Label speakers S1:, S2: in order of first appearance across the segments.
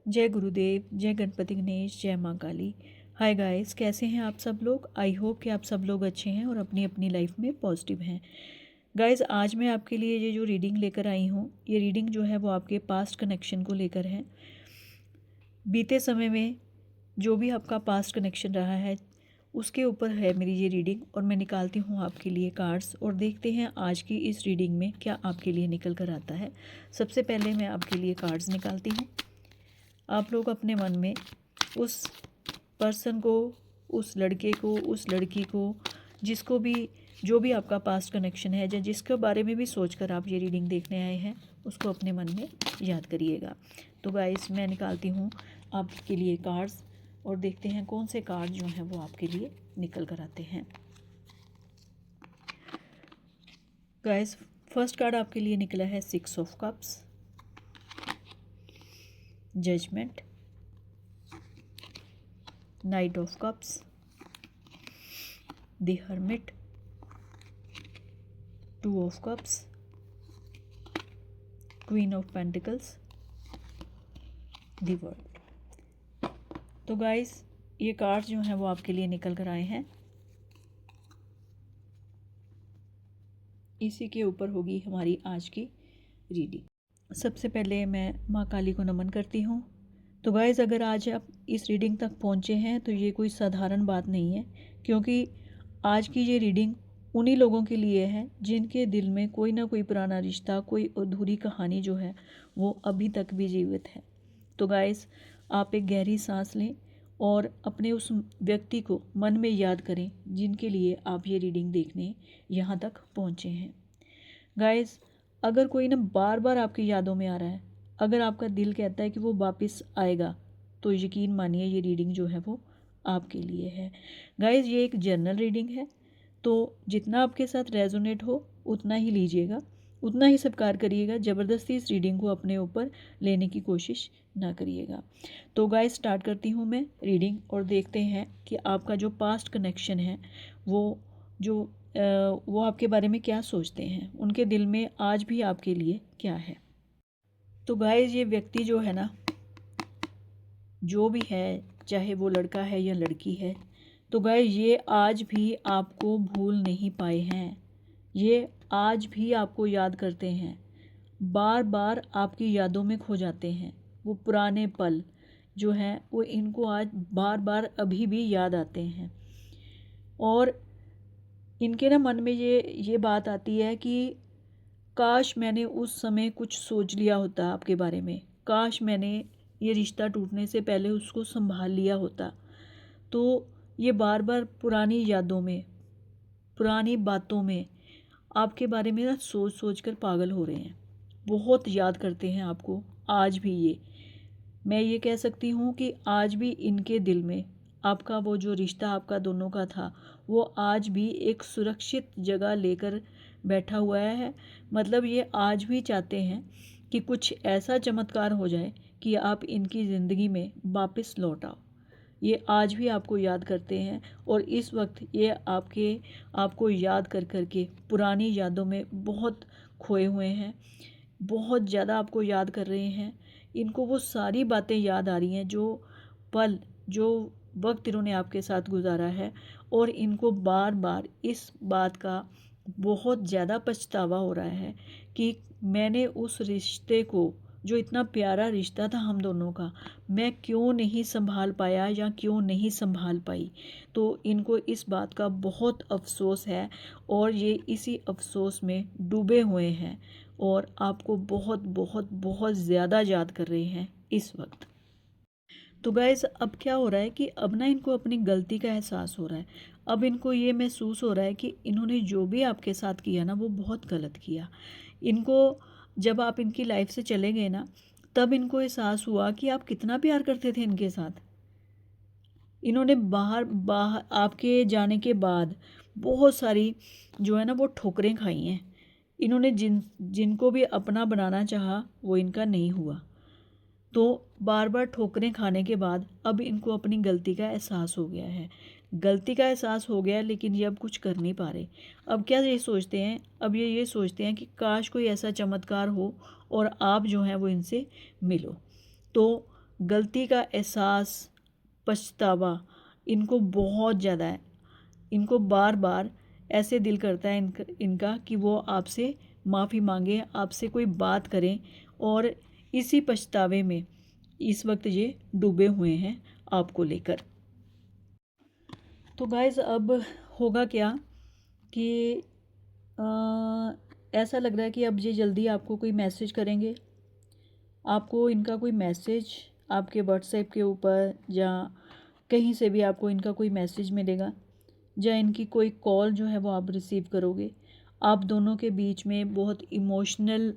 S1: जय गुरुदेव, जय गणपति गणेश, जय माँ काली। हाय गाइस, कैसे हैं आप सब लोग। आई होप कि आप सब लोग अच्छे हैं और अपनी अपनी लाइफ में पॉजिटिव हैं। गाइस, आज मैं आपके लिए ये जो रीडिंग लेकर आई हूँ, ये रीडिंग जो है वो आपके पास्ट कनेक्शन को लेकर है। बीते समय में जो भी आपका पास्ट कनेक्शन रहा है उसके ऊपर है मेरी ये रीडिंग, और मैं निकालती हूँ आपके लिए कार्ड्स और देखते हैं आज की इस रीडिंग में क्या आपके लिए निकल कर आता है। सबसे पहले मैं आपके लिए कार्ड्स निकालती हूँ। आप लोग अपने मन में उस पर्सन को, उस लड़के को, उस लड़की को, जिसको भी, जो भी आपका पास्ट कनेक्शन है या जिसके बारे में भी सोचकर आप ये रीडिंग देखने आए हैं, उसको अपने मन में याद करिएगा। तो गाइस, मैं निकालती हूँ आपके लिए कार्ड्स और देखते हैं कौन से कार्ड जो हैं वो आपके लिए निकल कर आते हैं। गाइस, फर्स्ट कार्ड आपके लिए निकला है 6 of cups, judgment, knight of cups, the hermit, 2 of cups, queen of pentacles, the world. तो गाइस, ये कार्ड्स जो हैं वो आपके लिए निकल कर आए हैं। इसी के ऊपर होगी हमारी आज की रीडिंग। सबसे पहले मैं माँ काली को नमन करती हूँ। तो गाइस, अगर आज आप इस रीडिंग तक पहुँचे हैं तो ये कोई साधारण बात नहीं है, क्योंकि आज की ये रीडिंग उन्हीं लोगों के लिए है जिनके दिल में कोई ना कोई पुराना रिश्ता, कोई अधूरी कहानी जो है वो अभी तक भी जीवित है। तो गाइस, आप एक गहरी सांस लें और अपने उस व्यक्ति को मन में याद करें जिनके लिए आप ये रीडिंग देखने यहाँ तक पहुँचे हैं। गाइस, अगर कोई ना बार बार आपकी यादों में आ रहा है, अगर आपका दिल कहता है कि वो वापस आएगा, तो यकीन मानिए ये रीडिंग जो है वो आपके लिए है। गाइस, ये एक जनरल रीडिंग है, तो जितना आपके साथ रेजोनेट हो उतना ही लीजिएगा, उतना ही स्वीकार करिएगा। ज़बरदस्ती इस रीडिंग को अपने ऊपर लेने की कोशिश ना करिएगा। तो गाइस, स्टार्ट करती हूँ मैं रीडिंग और देखते हैं कि आपका जो पास्ट कनेक्शन है वो आपके बारे में क्या सोचते हैं, उनके दिल में आज भी आपके लिए क्या है। तो गाइस, ये व्यक्ति जो है ना, जो भी है, चाहे वो लड़का है या लड़की है, तो गाइस ये आज भी आपको भूल नहीं पाए हैं। ये आज भी आपको याद करते हैं, बार बार आपकी यादों में खो जाते हैं। वो पुराने पल जो हैं वो इनको आज बार बार अभी भी याद आते हैं, और इनके ना मन में ये बात आती है कि काश मैंने उस समय कुछ सोच लिया होता आपके बारे में, काश मैंने ये रिश्ता टूटने से पहले उसको संभाल लिया होता। तो ये बार बार पुरानी यादों में, पुरानी बातों में आपके बारे में ना सोच सोच कर पागल हो रहे हैं। बहुत याद करते हैं आपको आज भी। ये मैं ये कह सकती हूँ कि आज भी इनके दिल में आपका वो जो रिश्ता आपका दोनों का था, वो आज भी एक सुरक्षित जगह लेकर बैठा हुआ है। मतलब ये आज भी चाहते हैं कि कुछ ऐसा चमत्कार हो जाए कि आप इनकी ज़िंदगी में वापस लौट आओ। ये आज भी आपको याद करते हैं, और इस वक्त ये आपको याद कर कर के पुरानी यादों में बहुत खोए हुए हैं, बहुत ज़्यादा आपको याद कर रहे हैं। इनको वो सारी बातें याद आ रही हैं, जो पल, जो वक्त इन्होंने आपके साथ गुजारा है, और इनको बार बार इस बात का बहुत ज़्यादा पछतावा हो रहा है कि मैंने उस रिश्ते को, जो इतना प्यारा रिश्ता था हम दोनों का, मैं क्यों नहीं संभाल पाया या क्यों नहीं संभाल पाई। तो इनको इस बात का बहुत अफसोस है, और ये इसी अफसोस में डूबे हुए हैं, और आपको बहुत बहुत बहुत ज़्यादा याद कर रहे हैं इस वक्त। तो गाइस, अब क्या हो रहा है कि अब ना इनको अपनी गलती का एहसास हो रहा है। अब इनको ये महसूस हो रहा है कि इन्होंने जो भी आपके साथ किया ना वो बहुत गलत किया। इनको, जब आप इनकी लाइफ से चले गए ना, तब इनको एहसास हुआ कि आप कितना प्यार करते थे इनके साथ। इन्होंने बाहर बाहर आपके जाने के बाद बहुत सारी जो है ना वो ठोकरें खाई हैं। इन्होंने जिनको भी अपना बनाना चाहा वो इनका नहीं हुआ। तो बार बार ठोकरें खाने के बाद अब इनको अपनी गलती का एहसास हो गया है। गलती का एहसास हो गया, लेकिन ये अब कुछ कर नहीं पा रहे। अब क्या ये सोचते हैं, अब ये सोचते हैं कि काश कोई ऐसा चमत्कार हो और आप जो हैं वो इनसे मिलो। तो गलती का एहसास, पछतावा इनको बहुत ज़्यादा है। इनको बार बार ऐसे दिल करता है इनका कि वो आपसे माफ़ी मांगे, आपसे कोई बात करें, और इसी पछतावे में इस वक्त ये डूबे हुए हैं आपको लेकर। तो गाइज़ अब होगा क्या कि ऐसा लग रहा है कि अब ये जल्दी आपको कोई मैसेज करेंगे। आपको इनका कोई मैसेज आपके व्हाट्सएप के ऊपर या कहीं से भी आपको इनका कोई मैसेज मिलेगा, या इनकी कोई कॉल जो है वो आप रिसीव करोगे। आप दोनों के बीच में बहुत इमोशनल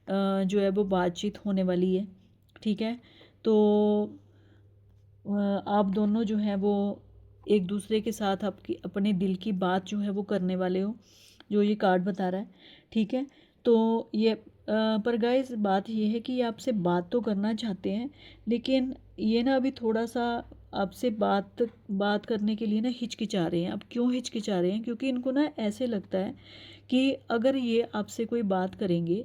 S1: जो है वो बातचीत होने वाली है, ठीक है। तो आप दोनों जो हैं वो एक दूसरे के साथ आपकी अपने दिल की बात जो है वो करने वाले हो, जो ये कार्ड बता रहा है, ठीक है। तो ये पर गाइस बात ये है कि ये आपसे बात तो करना चाहते हैं, लेकिन ये ना अभी थोड़ा सा आपसे बात करने के लिए ना हिचकिचा रहे हैं। अब क्यों हिचकिचा रहे हैं? क्योंकि इनको ना ऐसे लगता है कि अगर ये आपसे कोई बात करेंगे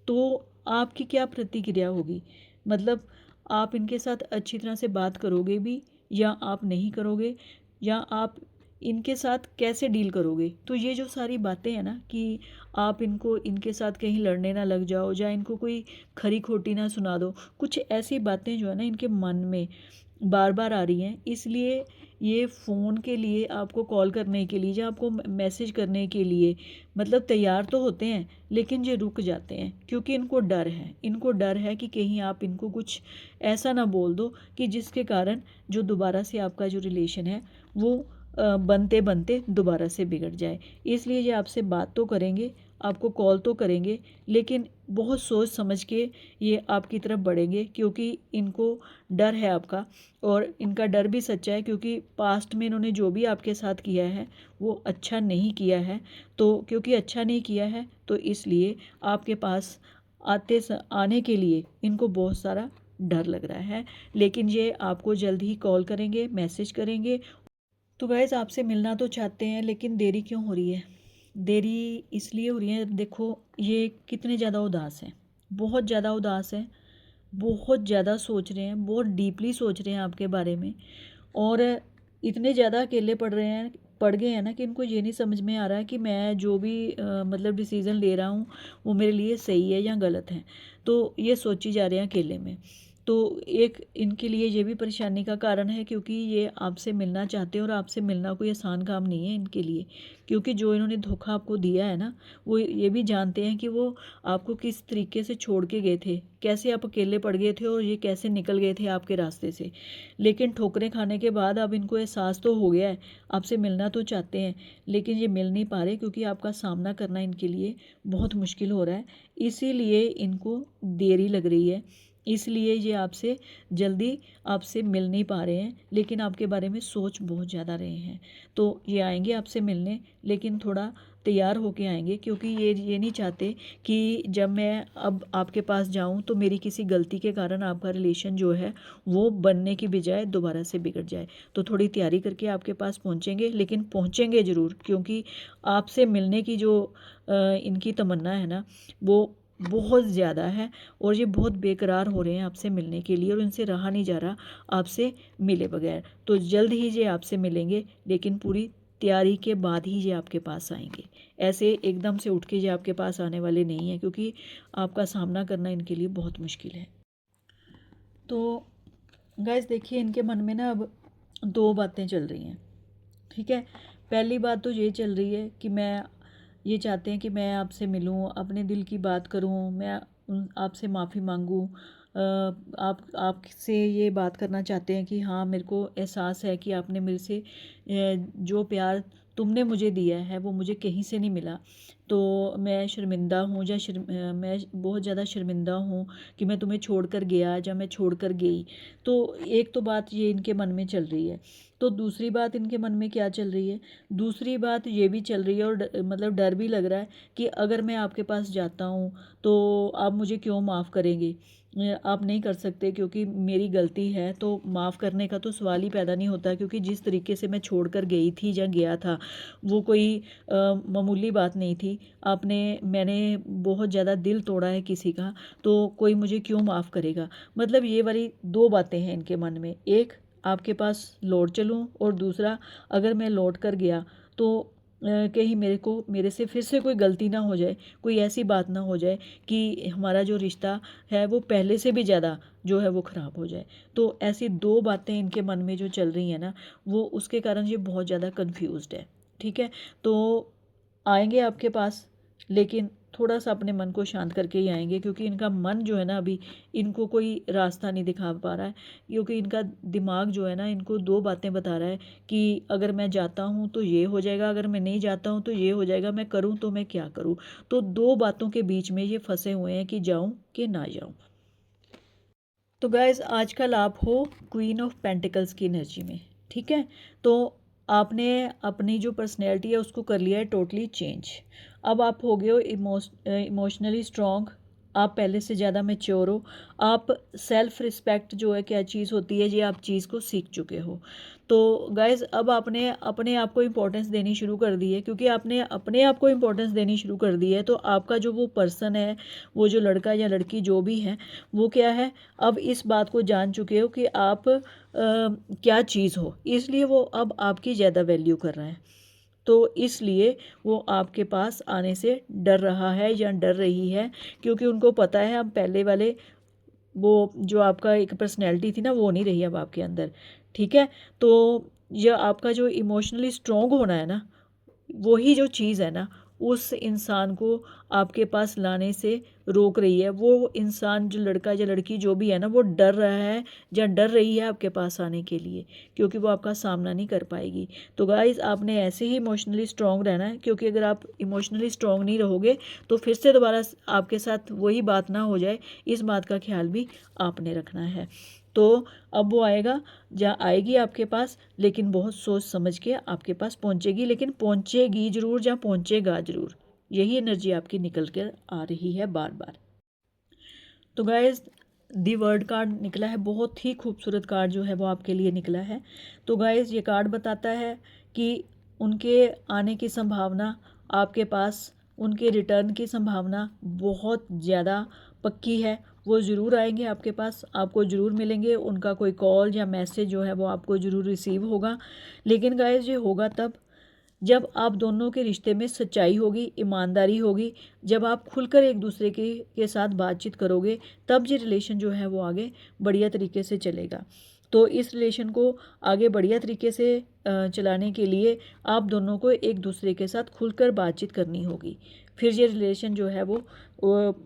S1: तो आपकी क्या प्रतिक्रिया होगी। मतलब आप इनके साथ अच्छी तरह से बात करोगे भी या आप नहीं करोगे, या आप इनके साथ कैसे डील करोगे। तो ये जो सारी बातें हैं ना कि आप इनके साथ कहीं लड़ने ना लग जाओ, या इनको कोई खरी खोटी ना सुना दो, कुछ ऐसी बातें जो है ना इनके मन में बार बार आ रही हैं। इसलिए ये फ़ोन के लिए, आपको कॉल करने के लिए या आपको मैसेज करने के लिए मतलब तैयार तो होते हैं, लेकिन ये रुक जाते हैं क्योंकि इनको डर है कि कहीं आप इनको कुछ ऐसा ना बोल दो कि जिसके कारण जो दोबारा से आपका जो रिलेशन है वो बनते बनते दोबारा से बिगड़ जाए। इसलिए ये आपसे बात तो करेंगे, आपको कॉल तो करेंगे, लेकिन बहुत सोच समझ के ये आपकी तरफ बढ़ेंगे, क्योंकि इनको डर है आपका। और इनका डर भी सच्चा है, क्योंकि पास्ट में इन्होंने जो भी आपके साथ किया है वो अच्छा नहीं किया है। तो क्योंकि अच्छा नहीं किया है तो इसलिए आपके पास आने के लिए इनको बहुत सारा डर लग रहा है। लेकिन ये आपको जल्द ही कॉल करेंगे, मैसेज करेंगे। तो गाइस आपसे मिलना तो चाहते हैं, लेकिन देरी क्यों हो रही है? देरी इसलिए हो रही है, देखो ये कितने ज़्यादा उदास हैं, बहुत ज़्यादा उदास हैं, बहुत ज़्यादा सोच रहे हैं, बहुत डीपली सोच रहे हैं आपके बारे में। और इतने ज़्यादा अकेले पड़ गए हैं ना कि इनको ये नहीं समझ में आ रहा है कि मैं जो भी मतलब डिसीज़न ले रहा हूँ वो मेरे लिए सही है या गलत है। तो ये सोची जा रहे हैं अकेले में। तो एक इनके लिए ये भी परेशानी का कारण है, क्योंकि ये आपसे मिलना चाहते हैं और आपसे मिलना कोई आसान काम नहीं है इनके लिए। क्योंकि जो इन्होंने धोखा आपको दिया है ना, वो ये भी जानते हैं कि वो आपको किस तरीके से छोड़ के गए थे, कैसे आप अकेले पड़ गए थे और ये कैसे निकल गए थे आपके रास्ते से। लेकिन ठोकरें खाने के बाद अब इनको एहसास तो हो गया है, आपसे मिलना तो चाहते हैं, लेकिन ये मिल नहीं पा रहे क्योंकि आपका सामना करना इनके लिए बहुत मुश्किल हो रहा है। इसीलिए इनको देरी लग रही है, इसलिए ये आपसे मिल नहीं पा रहे हैं, लेकिन आपके बारे में सोच बहुत ज़्यादा रहे हैं। तो ये आएंगे आपसे मिलने, लेकिन थोड़ा तैयार होके आएंगे, क्योंकि ये नहीं चाहते कि जब मैं अब आपके पास जाऊं तो मेरी किसी गलती के कारण आपका रिलेशन जो है वो बनने की बजाय दोबारा से बिगड़ जाए। तो थोड़ी तैयारी करके आपके पास पहुंचेंगे, लेकिन पहुंचेंगे ज़रूर, क्योंकि आपसे मिलने की जो इनकी तमन्ना है ना वो बहुत ज़्यादा है, और ये बहुत बेकरार हो रहे हैं आपसे मिलने के लिए, और इनसे रहा नहीं जा रहा आपसे मिले बगैर। तो जल्द ही ये आपसे मिलेंगे, लेकिन पूरी तैयारी के बाद ही ये आपके पास आएंगे। ऐसे एकदम से उठ के ये आपके पास आने वाले नहीं हैं, क्योंकि आपका सामना करना इनके लिए बहुत मुश्किल है। तो गाइस देखिए, इनके मन में ना अब दो बातें चल रही हैं, ठीक है। पहली बात तो ये चल रही है कि ये चाहते हैं कि मैं आपसे मिलूं, अपने दिल की बात करूं, मैं आपसे माफ़ी मांगूं। आपसे ये बात करना चाहते हैं कि हाँ, मेरे को एहसास है कि आपने मेरे से जो प्यार तुमने मुझे दिया है वो मुझे कहीं से नहीं मिला। तो मैं शर्मिंदा हूँ, मैं बहुत ज़्यादा शर्मिंदा हूँ कि मैं तुम्हें छोड़कर गया या मैं छोड़कर गई। तो एक तो बात ये इनके मन में चल रही है। तो दूसरी बात इनके मन में क्या चल रही है? दूसरी बात ये भी चल रही है, और मतलब डर भी लग रहा है कि अगर मैं आपके पास जाता हूँ तो आप मुझे क्यों माफ़ करेंगे, आप नहीं कर सकते क्योंकि मेरी गलती है, तो माफ़ करने का तो सवाल ही पैदा नहीं होता, क्योंकि जिस तरीके से मैं छोड़कर गई थी या गया था वो कोई मामूली बात नहीं थी। मैंने बहुत ज़्यादा दिल तोड़ा है किसी का, तो कोई मुझे क्यों माफ़ करेगा। मतलब ये वाली दो बातें हैं इनके मन में, एक आपके पास लौट चलूँ और दूसरा अगर मैं लौट कर गया तो कहीं मेरे से फिर से कोई गलती ना हो जाए, कोई ऐसी बात ना हो जाए कि हमारा जो रिश्ता है वो पहले से भी ज़्यादा जो है वो ख़राब हो जाए। तो ऐसी दो बातें इनके मन में जो चल रही हैं ना, वो उसके कारण ये बहुत ज़्यादा कन्फ्यूज़्ड है। ठीक है, तो आएंगे आपके पास, लेकिन थोड़ा सा अपने मन को शांत करके ही आएंगे, क्योंकि इनका मन जो है ना अभी इनको कोई रास्ता नहीं दिखा पा रहा है, क्योंकि इनका दिमाग जो है ना इनको दो बातें बता रहा है कि अगर मैं जाता हूँ तो ये हो जाएगा, अगर मैं नहीं जाता हूँ तो ये हो जाएगा, मैं करूँ तो मैं क्या करूँ। तो दो बातों के बीच में ये फंसे हुए हैं कि जाऊँ कि ना जाऊँ। तो गाइज़ आजकल आप हो क्वीन ऑफ पेंटिकल्स की एनर्जी में। ठीक है, तो आपने अपनी जो पर्सनैलिटी है उसको कर लिया है टोटली चेंज। अब आप हो गए हो इमोशनली स्ट्रॉन्ग, आप पहले से ज़्यादा मैच्योर हो, आप सेल्फ़ रिस्पेक्ट जो है क्या चीज़ होती है ये आप चीज़ को सीख चुके हो। तो गाइज़ अब आपने अपने आप को इम्पोर्टेंस देनी शुरू कर दी है, क्योंकि आपने अपने आप को इम्पोर्टेंस देनी शुरू कर दी है, तो आपका जो वो पर्सन है, वो जो लड़का या लड़की जो भी है, वो क्या है, अब इस बात को जान चुके हो कि आप क्या चीज़ हो, इसलिए वो अब आपकी ज़्यादा वैल्यू कर रहा है। तो इसलिए वो आपके पास आने से डर रहा है या डर रही है, क्योंकि उनको पता है अब पहले वाले वो जो आपका एक पर्सनैलिटी थी ना वो नहीं रही अब आपके अंदर। ठीक है, तो यह आपका जो इमोशनली स्ट्रॉन्ग होना है ना, वही जो चीज़ है ना उस इंसान को आपके पास लाने से रोक रही है। वो इंसान जो लड़का या लड़की जो भी है ना वो डर रहा है या डर रही है आपके पास आने के लिए, क्योंकि वो आपका सामना नहीं कर पाएगी। तो गाइज़ आपने ऐसे ही इमोशनली स्ट्रॉन्ग रहना है, क्योंकि अगर आप इमोशनली स्ट्रॉन्ग नहीं रहोगे तो फिर से दोबारा आपके साथ वही बात ना हो जाए, इस बात का ख्याल भी आपने रखना है। तो अब वो आएगा या आएगी आपके पास, लेकिन बहुत सोच समझ के आपके पास पहुंचेगी, लेकिन पहुंचेगी ज़रूर या पहुंचेगा ज़रूर। यही एनर्जी आपकी निकल कर आ रही है बार बार। तो गाइस दी वर्ड कार्ड निकला है, बहुत ही खूबसूरत कार्ड जो है वो आपके लिए निकला है। तो गाइस ये कार्ड बताता है कि उनके आने की संभावना आपके पास, उनके रिटर्न की संभावना बहुत ज़्यादा पक्की है। वो ज़रूर आएंगे आपके पास, आपको ज़रूर मिलेंगे, उनका कोई कॉल या मैसेज जो है वो आपको ज़रूर रिसीव होगा। लेकिन गाइस ये होगा तब जब आप दोनों के रिश्ते में सच्चाई होगी, ईमानदारी होगी, जब आप खुलकर एक दूसरे के साथ बातचीत करोगे, तब ये रिलेशन जो है वो आगे बढ़िया तरीके से चलेगा। तो इस रिलेशन को आगे बढ़िया तरीके से चलाने के लिए आप दोनों को एक दूसरे के साथ खुलकर बातचीत करनी होगी, फिर ये रिलेशन जो है वो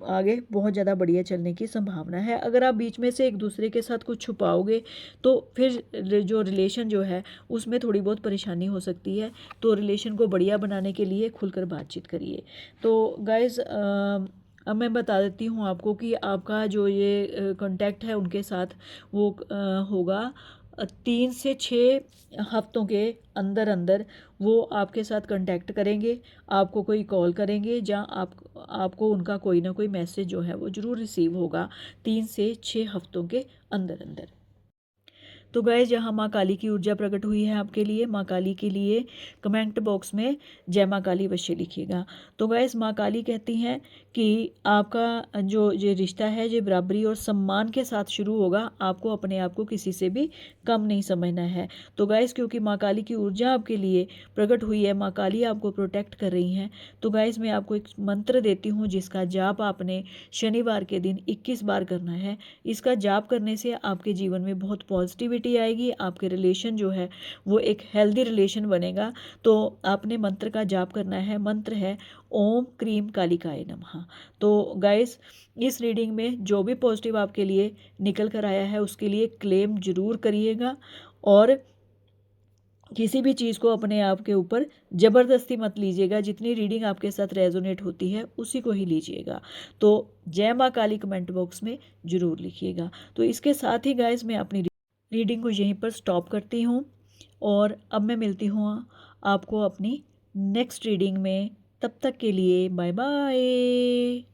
S1: आगे बहुत ज़्यादा बढ़िया चलने की संभावना है। अगर आप बीच में से एक दूसरे के साथ कुछ छुपाओगे तो फिर जो रिलेशन जो है उसमें थोड़ी बहुत परेशानी हो सकती है। तो रिलेशन को बढ़िया बनाने के लिए खुलकर बातचीत करिए। तो गाइज़ अब मैं बता देती हूँ आपको कि आपका जो ये कांटेक्ट है उनके साथ वो होगा 3 से 6 हफ्तों के अंदर अंदर वो आपके साथ कांटेक्ट करेंगे, आपको कोई कॉल करेंगे या आपको उनका कोई ना कोई मैसेज जो है वो ज़रूर रिसीव होगा 3 से 6 हफ्तों के अंदर अंदर। तो गाइस यहाँ माँ काली की ऊर्जा प्रकट हुई है आपके लिए। माँ काली के लिए कमेंट बॉक्स में जय माँ काली अवश्य लिखिएगा। तो गाइस माँ काली कहती हैं कि आपका जो ये रिश्ता है ये बराबरी और सम्मान के साथ शुरू होगा। आपको अपने आप को किसी से भी कम नहीं समझना है। तो गाइस क्योंकि माँ काली की ऊर्जा आपके लिए प्रकट हुई है, माँ काली आपको प्रोटेक्ट कर रही हैं, तो गाइस मैं आपको एक मंत्र देती हूँ जिसका जाप आपने शनिवार के दिन 21 बार करना है। इसका जाप करने से आपके जीवन में बहुत पॉजिटिविटी आएगी, आपके रिलेशन जो है वो एक हेल्दी रिलेशन बनेगा। तो आपने मंत्र का जाप करना है, मंत्र है ओम क्रीम कालिकाय नमः। तो गाइस इस रीडिंग में जो भी पॉजिटिव आपके लिए निकल कर आया है उसके लिए क्लेम जरूर करिएगा, और किसी भी चीज़ को अपने आप के ऊपर ज़बरदस्ती मत लीजिएगा। जितनी रीडिंग आपके साथ रेजोनेट होती है उसी को ही लीजिएगा। तो जय माँ काली कमेंट बॉक्स में ज़रूर लिखिएगा। तो इसके साथ ही गाइस मैं अपनी रीडिंग को यहीं पर स्टॉप करती हूँ, और अब मैं मिलती हूँ आपको अपनी नेक्स्ट रीडिंग में। तब तक के लिए बाय बाय।